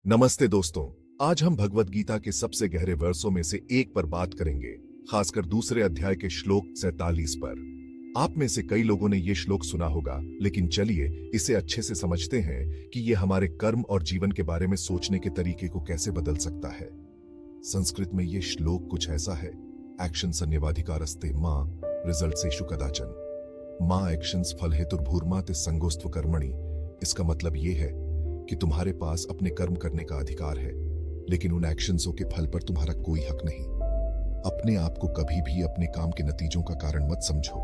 नमस्ते दोस्तों। आज हम भगवत गीता के सबसे गहरे वर्षों में से एक पर बात करेंगे, खासकर दूसरे अध्याय के श्लोक 47 पर। आप में से कई लोगों ने यह श्लोक सुना होगा, लेकिन चलिए इसे अच्छे से समझते हैं कि यह हमारे कर्म और जीवन के बारे में सोचने के तरीके को कैसे बदल सकता है। संस्कृत में यह श्लोक कुछ ऐसा है, एक्शन सन्निवाधिकारस्ते मां रिजल्ट्सेषु कदाचन मां एक्शंस फल हेतुर्भूर्माते संगोस्त्व कर्मणि। इसका मतलब यह है कि तुम्हारे पास अपने कर्म करने का अधिकार है, लेकिन उन एक्शंसों के फल पर तुम्हारा कोई हक नहीं। अपने आप को कभी भी अपने काम के नतीजों का कारण मत समझो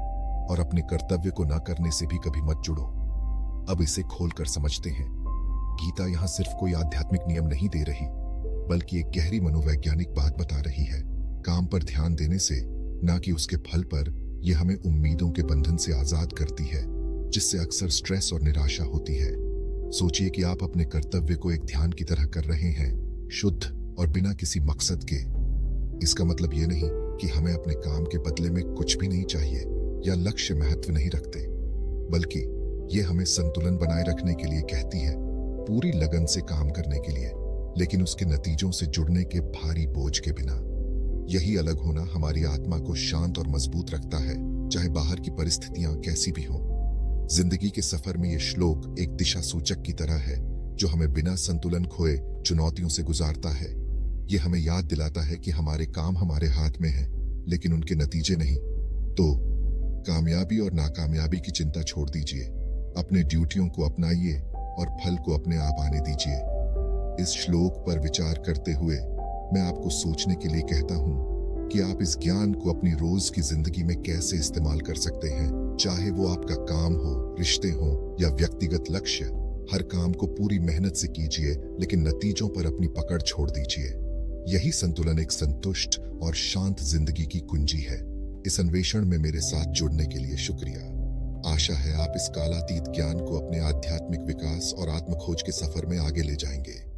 और अपने कर्तव्य को न करने से भी कभी मत जुड़ो। अब इसे खोलकर समझते हैं। गीता यहां सिर्फ कोई आध्यात्मिक नियम नहीं दे रही, बल्कि एक गहरी मनोवैज्ञानिक बात बता रही है। काम पर ध्यान देने से, ना कि उसके फल पर, यह हमें उम्मीदों के बंधन से आजाद करती है, जिससे अक्सर स्ट्रेस और निराशा होती है। सोचिए कि आप अपने कर्तव्य को एक ध्यान की तरह कर रहे हैं, शुद्ध और बिना किसी मकसद के। इसका मतलब यह नहीं कि हमें अपने काम के बदले में कुछ भी नहीं चाहिए या लक्ष्य महत्व नहीं रखते, बल्कि यह हमें संतुलन बनाए रखने के लिए कहती है, पूरी लगन से काम करने के लिए, लेकिन उसके नतीजों से जुड़ने के भारी बोझ के बिना। यही अलग होना हमारी आत्मा को शांत और मजबूत रखता है, चाहे बाहर की परिस्थितियां कैसी भी हों। जिंदगी के सफर में यह श्लोक एक दिशा सूचक की तरह है, जो हमें बिना संतुलन खोए चुनौतियों से गुजारता है। यह हमें याद दिलाता है कि हमारे काम हमारे हाथ में हैं, लेकिन उनके नतीजे नहीं। तो कामयाबी और नाकामयाबी की चिंता छोड़ दीजिए, अपने ड्यूटियों को अपनाइए और फल को अपने आप आने दीजिए। इस श्लोक पर विचार करते हुए मैं आपको सोचने के लिए कहता हूं कि आप इस ज्ञान को अपनी रोज की जिंदगी में कैसे इस्तेमाल कर सकते हैं। चाहे वो आपका काम हो, रिश्ते हो या व्यक्तिगत लक्ष्य, हर काम को पूरी मेहनत से कीजिए, लेकिन नतीजों पर अपनी पकड़ छोड़ दीजिए। यही संतुलन एक संतुष्ट और शांत जिंदगी की कुंजी है। इस अन्वेषण में मेरे साथ जुड़ने के लिए शुक्रिया। आशा है आप इस कालातीत ज्ञान को अपने आध्यात्मिक विकास और आत्मखोज के सफर में आगे ले जाएंगे।